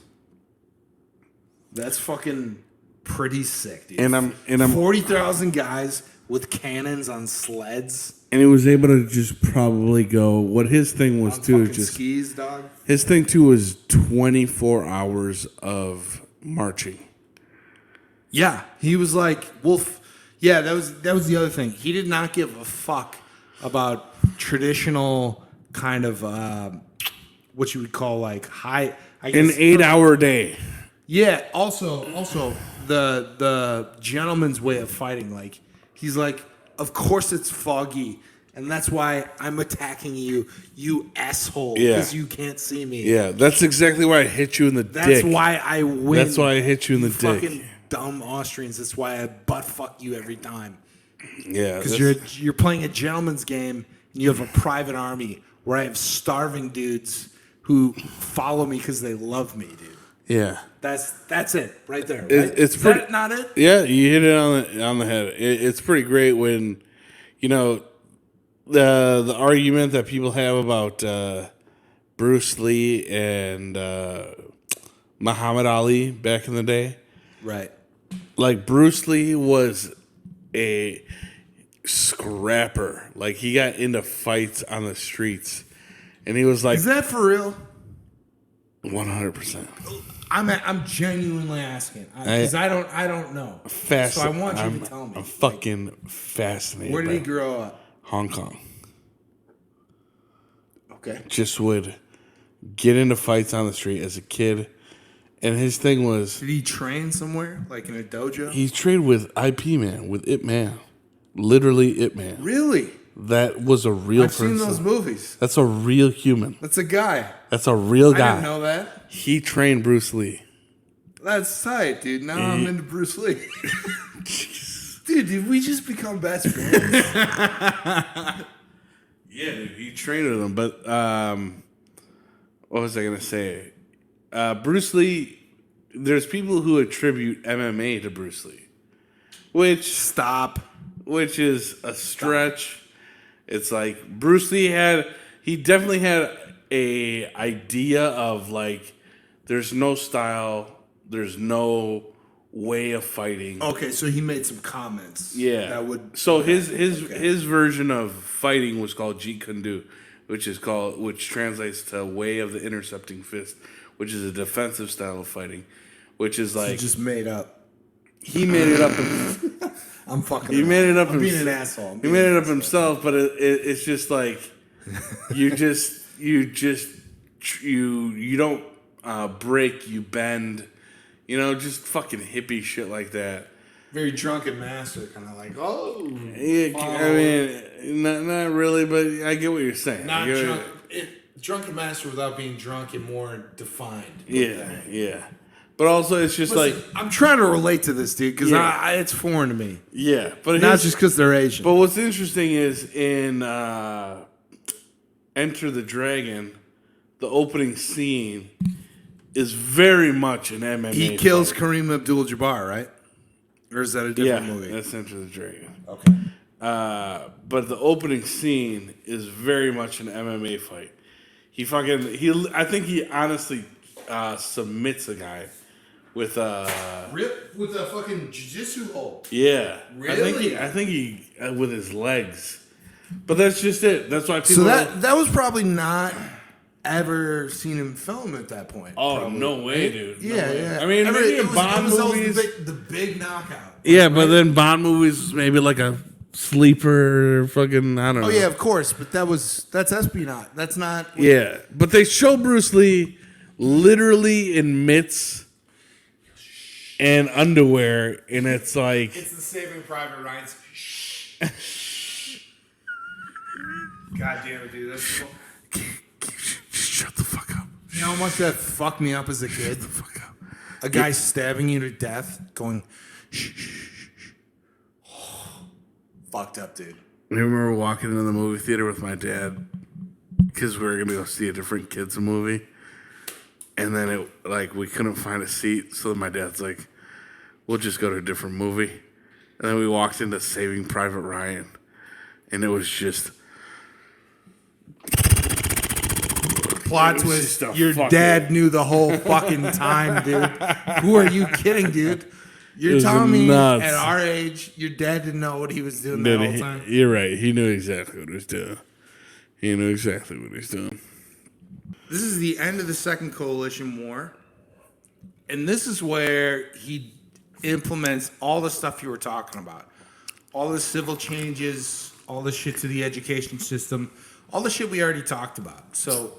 That's fucking pretty sick, dude. And I'm 40,000 guys with cannons on sleds. And he was able to just probably go. What his thing was too, just skis, dog. His thing too was 24 hours of marching. Yeah, he was like Wolf. Yeah, that was the other thing. He did not give a fuck about traditional kind of what you would call like high. I guess, an 8-hour day. Yeah. Also, the gentleman's way of fighting. Like he's like, of course it's foggy, and that's why I'm attacking you, you asshole, because you can't see me. Yeah, that's exactly why I hit you in the dick. That's why I win. That's why I hit you in the dick. Fucking dumb Austrians. That's why I butt fuck you every time. Yeah, because you're playing a gentleman's game and you have a private army where I have starving dudes who follow me because they love me, dude. Yeah, that's it right there. Right? It's Is pretty, that not it? Yeah, you hit it on the head. It's pretty great when, you know, the argument that people have about Bruce Lee and Muhammad Ali back in the day. Right. Like Bruce Lee was a scrapper. Like he got into fights on the streets, and he was like, "Is that for real?" 100%. I'm genuinely asking because I don't know. So I want you to tell me. I'm fucking fascinated. Where did he grow up? Hong Kong. Okay. Just would get into fights on the street as a kid. And his thing was... Did he train somewhere? Like in a dojo? He trained with IP Man, with Ip Man. Literally Ip Man. Really? That was a real person. I've seen those movies. That's a real human. That's a guy. That's a real guy. I didn't know that. He trained Bruce Lee. That's tight, dude. Now I'm into Bruce Lee. Dude, did we just become best friends? Yeah, dude, he trained with him. But what was I going to say? Bruce Lee, there's people who attribute MMA to Bruce Lee. Which is a stretch. It's like Bruce Lee he definitely had a idea of like, there's no style, there's no way of fighting. Okay, so he made some comments. Yeah. That would. So his version of fighting was called Jeet Kune Do, which translates to way of the intercepting fist, which is a defensive style of fighting, which is like just made up. He made it up. I'm fucking. He made it up. I'm being an asshole. He made it up himself, but it's just like you don't break, you bend, just fucking hippie shit like that. Very drunken master, kind of like Yeah, I mean, not really, but I get what you're saying. Not drunk. Drunken master without being drunk and more defined. Yeah. But also, it's just Listen, like I'm trying to relate to this, dude, because it's foreign to me. Yeah, but not just because they're Asian. But what's interesting is in Enter the Dragon, the opening scene is very much an MMA. He kills Kareem Abdul-Jabbar, right? Or is that a different movie? That's Enter the Dragon. Okay. But the opening scene is very much an MMA fight. I think he honestly submits a guy with with the fucking jiu-jitsu hold. Yeah, Really? I think he with his legs. But that's just it. That's why people. So that was probably not ever seen him film at that point. Oh, probably. no way, dude. No Yeah, way. yeah. I mean, maybe in Bond movies, the big knockout. yeah, but then Bond movies maybe like a sleeper, fucking I don't know. Oh yeah, of course, but that's espionage. That's not. Yeah, but they show Bruce Lee literally in mitts and underwear, and it's like It's the Saving Private Ryan. God damn it, dude. That's shut the fuck up. You know how much that fucked me up as a kid? The fuck up. A guy stabbing you to death, going, shh, shh, shh, shh. Fucked up, dude. I remember walking into the movie theater with my dad because we were gonna go see a different kids movie, and then we couldn't find a seat, so my dad's like, "We'll just go to a different movie," and then we walked into Saving Private Ryan, and it was just. Plot twist. Your dad knew the whole fucking time, dude. Who are you kidding, dude? You're telling me nuts. at our age, your dad didn't know what he was doing the whole time? You're right. He knew exactly what he was doing. This is the end of the Second Coalition War. And this is where he implements all the stuff you were talking about. All the civil changes, all the shit to the education system, all the shit we already talked about. So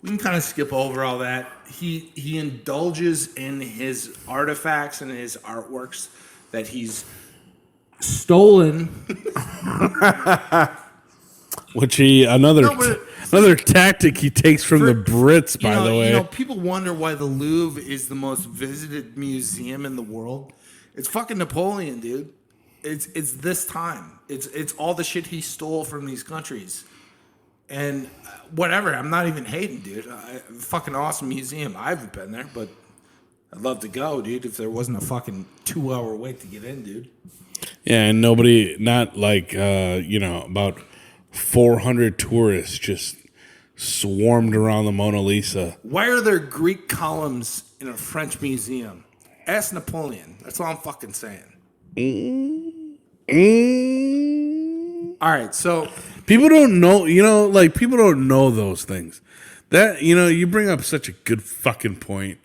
we can kind of skip over all that. He indulges in his artifacts and his artworks that he's stolen. Which another tactic he takes from the Brits, by the way. You know, people wonder why the Louvre is the most visited museum in the world. It's fucking Napoleon, dude. It's this time. It's all the shit he stole from these countries. And whatever, I'm not even hating, dude. Fucking awesome museum. I haven't been there, but I'd love to go, dude, if there wasn't a fucking 2-hour wait to get in, dude. Yeah, and not like, about 400 tourists just swarmed around the Mona Lisa. Why are there Greek columns in a French museum? Ask Napoleon. That's all I'm fucking saying. All right, so people don't know, people don't know those things. That, you bring up such a good fucking point.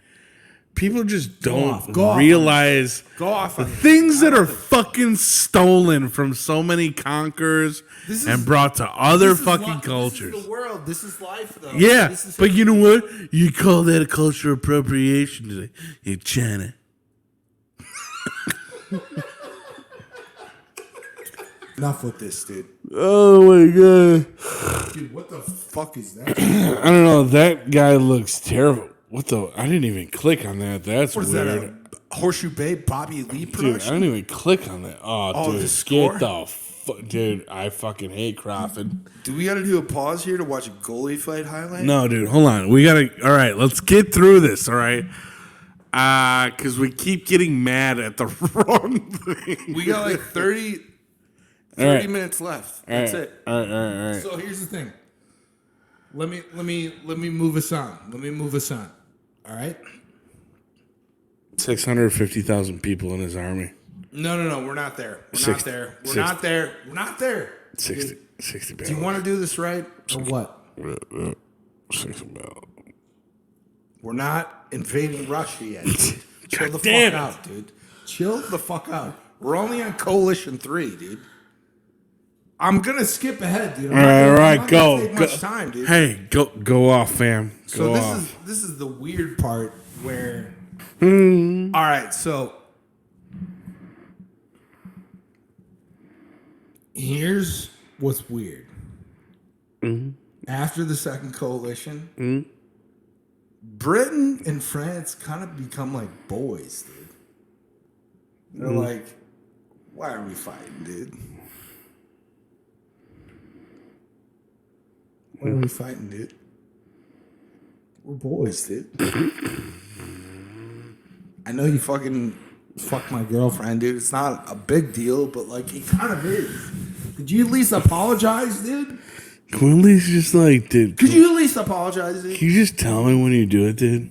People just don't realize the things that are fucking stolen from so many conquerors and brought to other fucking cultures. This is the world. This is life, though. Yeah, but you know what? You call that a cultural appropriation today in China. Enough with this, dude. Oh my god. Dude, what the fuck is that? I don't know. That guy looks terrible. I didn't even click on that. That's what is weird. That, a Horseshoe Bay Bobby Lee production? Dude, I didn't even click on that. Oh dude, get the dude, I fucking hate Crawford. Do we gotta do a pause here to watch a goalie fight highlight? No, dude, hold on. We gotta. All right, let's get through this. All right. Because we keep getting mad at the wrong thing. We got like 30 minutes left. That's it. All right. So here's the thing. Let me move us on. All right. 650,000 people in his army. No. We're not there. We're not there. 60 Do you want to do this right or what? 60 mil. We're not invading Russia yet. Chill the fuck out, dude. Chill the fuck out. We're only on Coalition 3, dude. I'm gonna skip ahead, dude. All right, go. Take much time, dude. Hey, go off, fam. Go off. This is the weird part where. All right, so here's what's weird. After the Second Coalition, Britain and France kind of become like boys, dude. They're like, why are we fighting, dude? Why are we fighting, dude? We're boys, dude. I know you fucking fucked my girlfriend, dude. It's not a big deal, but like it kind of is. Did you at least apologize, dude? Can we at least just dude? Could you at least apologize, dude? Can you just tell me when you do it, dude?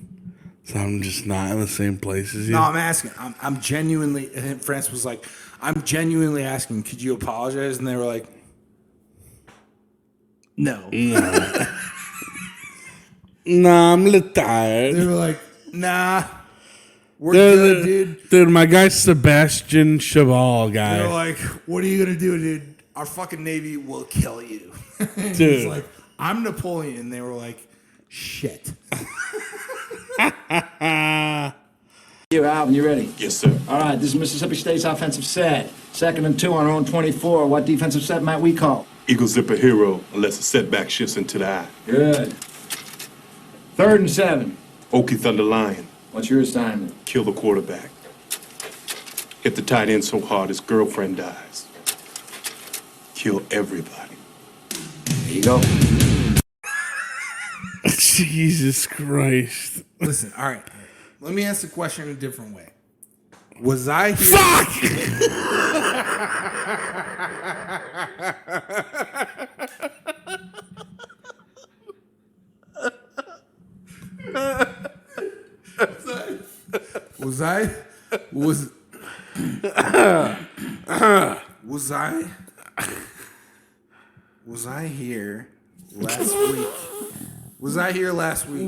So I'm just not in the same place as you? No, I'm asking. I'm genuinely, and France was like, I'm genuinely asking, could you apologize? And they were like, no. Nah, I'm a little tired. They were like, nah, we're good, dude. Dude, my guy Sebastian Chabal guy. They're like, what are you going to do, dude? Our fucking Navy will kill you. And Dude. he's like, I'm Napoleon. And they were like, shit. You, Alvin, you ready? Yes, sir. All right, this is Mississippi State's offensive set. 2nd and 2 on our own 24. What defensive set might we call? Eagle zipper hero, unless a setback shifts into the eye. Good. 3rd and 7. Okie Thunder Lion, What's your assignment? kill the quarterback. Hit the tight end so hard his girlfriend dies. Kill everybody. There you go. Jesus Christ. Listen, all right. Let me ask the question a different way. Was I here? Fuck! Was I here last week? Was I here last week?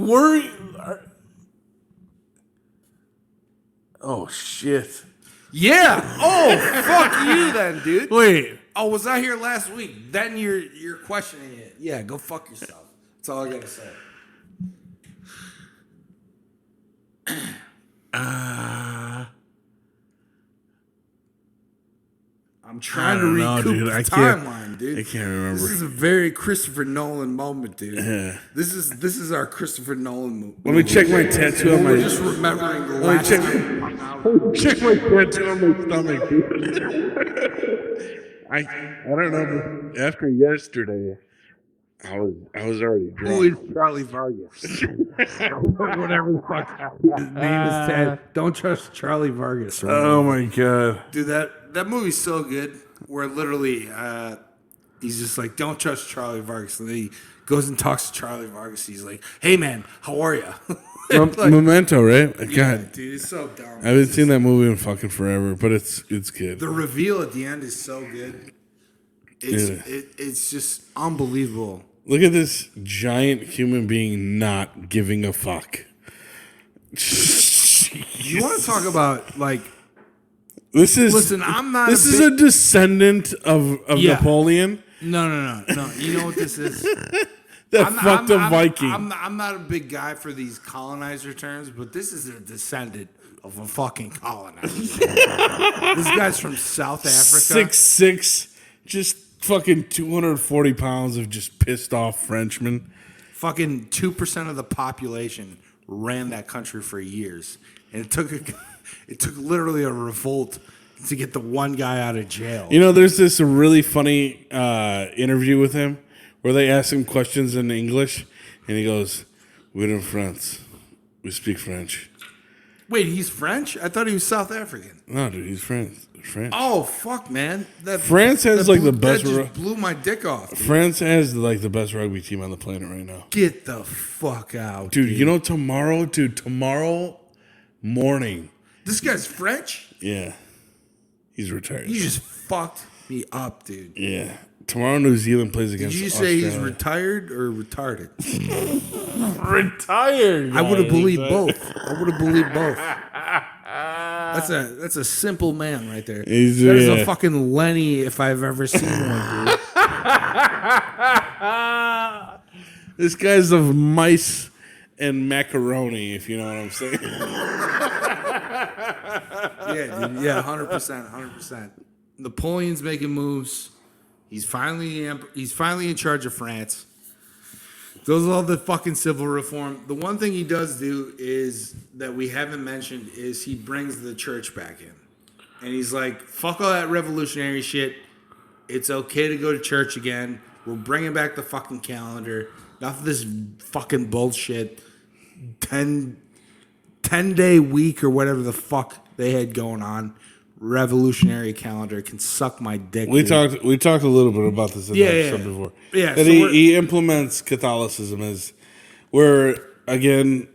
Oh, shit. Yeah. Oh, fuck you then, dude. Wait. Oh, was I here last week? Then you're questioning it. Yeah, go fuck yourself. That's all I gotta say. I'm trying to recoup the timeline, dude. I can't remember. This is a very Christopher Nolan moment, dude. Yeah. This is our Christopher Nolan movie. Let me check my tattoo on my... We're just remembering the Let me last check time. my tattoo on my stomach, dude. I don't know, but after yesterday, I was already drunk. Who is Charlie Vargas? Whatever the fuck his name is. Ted. Don't trust Charlie Vargas. Right? Oh my god, Dude, that movie's so good. Where literally, he's just like, "Don't trust Charlie Vargas," and then he goes and talks to Charlie Vargas. He's like, "Hey man, how are you?" Like, Memento, right? God, yeah, dude, it's so dumb. I haven't seen that movie in fucking forever, but it's good. The reveal at the end is so good. It's just unbelievable. Look at this giant human being not giving a fuck. You want to talk about like? This is Listen, I'm not. This is a descendant of Napoleon. No. You know what this is? Fucked up Viking. I'm not a big guy for these colonizer terms, but this is a descendant of a fucking colonizer. This guy's from South Africa. 6'6", just fucking 240 pounds of just pissed off Frenchmen. Fucking 2% of the population ran that country for years, and it took literally a revolt to get the one guy out of jail. You know, there's this really funny interview with him where they ask him questions in English, and he goes, "We're in France. We speak French." Wait, he's French? I thought he was South African. No, dude, he's French. Oh fuck, man! France has like the best. That just blew my dick off. Dude. France has like the best rugby team on the planet right now. Get the fuck out, dude! You know tomorrow morning. This guy's French. Yeah, he's retired. You just fucked me up, dude. Yeah. Tomorrow, New Zealand plays against Australia. Did you say he's retired or retarded? Retired. I would have believed both. That's a simple man right there. That is a fucking Lenny if I've ever seen one, dude. This guy's of mice and macaroni, if you know what I'm saying. Yeah, dude. Yeah, 100%. Napoleon's making moves. He's finally in charge of France. Does all the fucking civil reform. The one thing he does do is that we haven't mentioned is he brings the church back in. And he's like, fuck all that revolutionary shit. It's okay to go to church again. We're bringing back the fucking calendar. Enough of this fucking bullshit. 10-day week or whatever the fuck they had going on. Revolutionary calendar can suck my dick. We talked a little bit about this in the episode before. Yeah, that he implements Catholicism as where again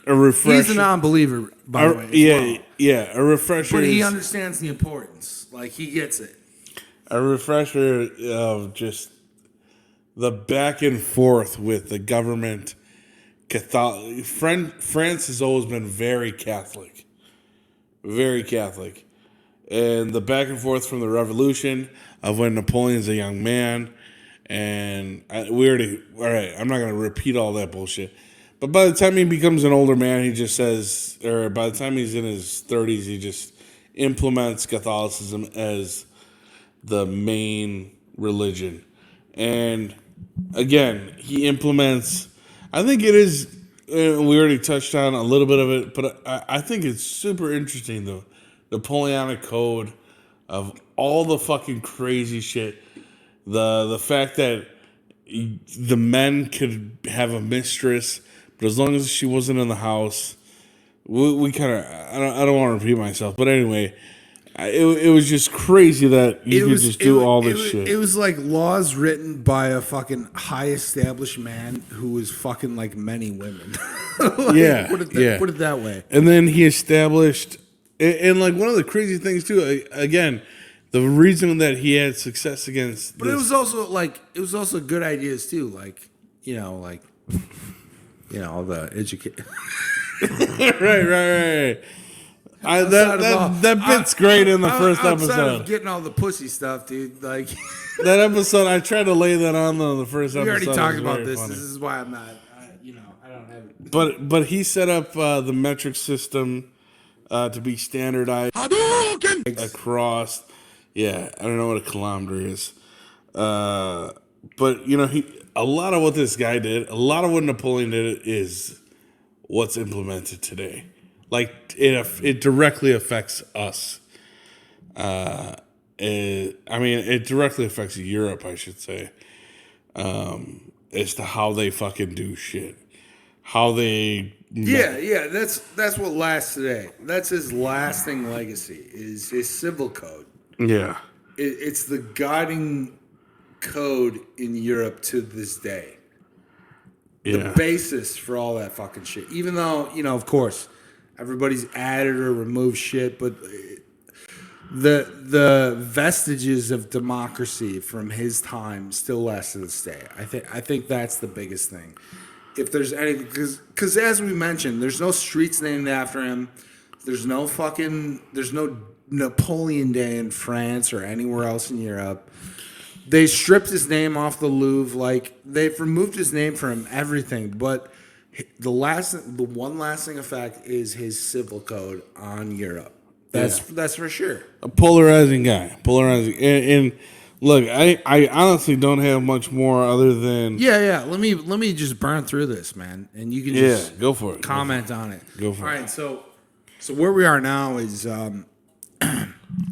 a refresher. He's a non-believer, by the way. Yeah, a refresher. But he understands the importance. Like, he gets it. A refresher of just the back and forth with the government. France has always been very Catholic. Very Catholic. And the back and forth from the revolution of when Napoleon's a young man. And all right, I'm not going to repeat all that bullshit. But by the time he becomes an older man, he just says, or by the time he's in his 30s, he just implements Catholicism as the main religion. And again, he implements, I think it is, we already touched on a little bit of it, but I think it's super interesting, the Napoleonic Code of all the fucking crazy shit. The fact that the men could have a mistress, but as long as she wasn't in the house, we kind of, I don't want to repeat myself, but anyway, it was just crazy that you could just do all this shit. It was like laws written by a fucking high established man who was fucking like many women. Like, put it that way. And then he established, and like one of the crazy things too, again, the reason that he had success against, but it was also good ideas too, like the educate. right. That bit's great in the first episode. Of getting all the pussy stuff, dude. Like that episode, I tried to lay that on the first episode. We already talked about this. Funny. This is why I'm not. I don't have it. But he set up the metric system to be standardized across. Yeah, I don't know what a kilometer is. But a lot of what this guy did, a lot of what Napoleon did is what's implemented today. Like it directly affects us. It directly affects Europe, I should say, as to how they fucking do shit, how they. Yeah. That's what lasts today. That's his lasting legacy is his civil code. Yeah, it's the guiding code in Europe to this day. The basis for all that fucking shit. Even though of course. Everybody's added or removed shit, but the vestiges of democracy from his time still last to this day. I think that's the biggest thing. If there's any, because as we mentioned, there's no streets named after him. There's no Napoleon Day in France or anywhere else in Europe. They stripped his name off the Louvre. Like they've removed his name from everything, but. The one lasting effect is his civil code on Europe. That's for sure. A polarizing guy. And look, I honestly don't have much more other than Let me just burn through this, man, and you can just go for it. Comment on it. Go for it. All right, so where we are now is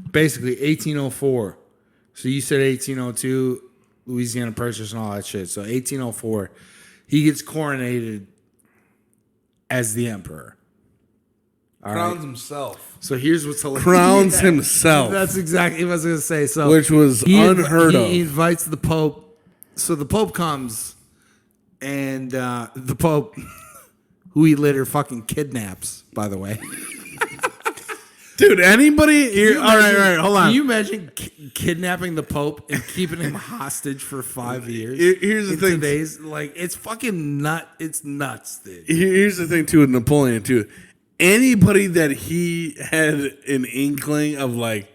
basically 1804. So you said 1802, Louisiana Purchase and all that shit. So 1804, he gets coronated as the emperor. Crowns himself. So here's what's hilarious. Crowns himself. That's exactly what I was going to say. So which was unheard of. He invites the Pope. So the Pope comes, and the Pope, who he later fucking kidnaps, by the way. Dude, anybody here? All right, hold on. Can you imagine kidnapping the Pope and keeping him hostage for 5 years? Here's the thing. Today's, it's fucking It's nuts, dude. Here's the thing, too, with Napoleon, too. Anybody that he had an inkling of, like,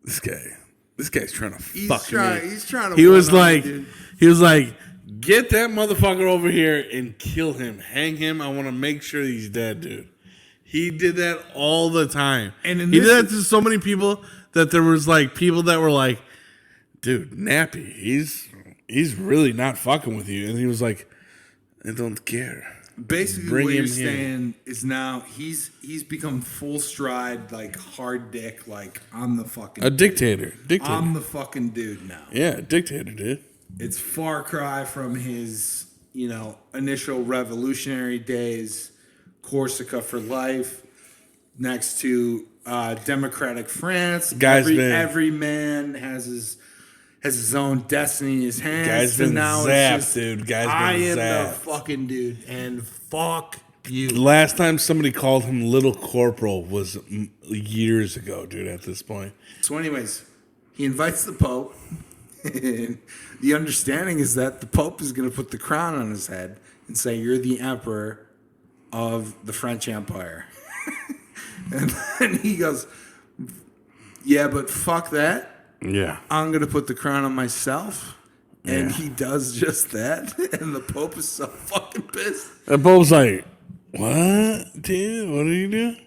this guy's trying to fuck me. He's trying to. He was like, get that motherfucker over here and kill him, hang him. I want to make sure he's dead, dude. He did that all the time. And he did that to so many people that there was like people that were like, dude, Nappy, he's really not fucking with you. And he was like, I don't care. Basically what you're saying is now he's become full stride, like hard dick, like I'm the fucking a dictator. I'm the fucking dude now. Yeah, dictator, dude. It's far cry from his, initial revolutionary days. Corsica for life, next to democratic France. Every man has his own destiny in his hands. Guy's been zapped, dude. I am the fucking dude, and fuck You. The last time somebody called him Little Corporal was years ago, dude, at this point. So anyways, he invites the Pope. And the understanding is that the Pope is going to put the crown on his head and say, you're the emperor of the French Empire. And then he goes, yeah, but fuck that. Yeah. I'm going to put the crown on myself. And he does just that. And the Pope is so fucking pissed. The Pope's like, what, dude? What are you doing?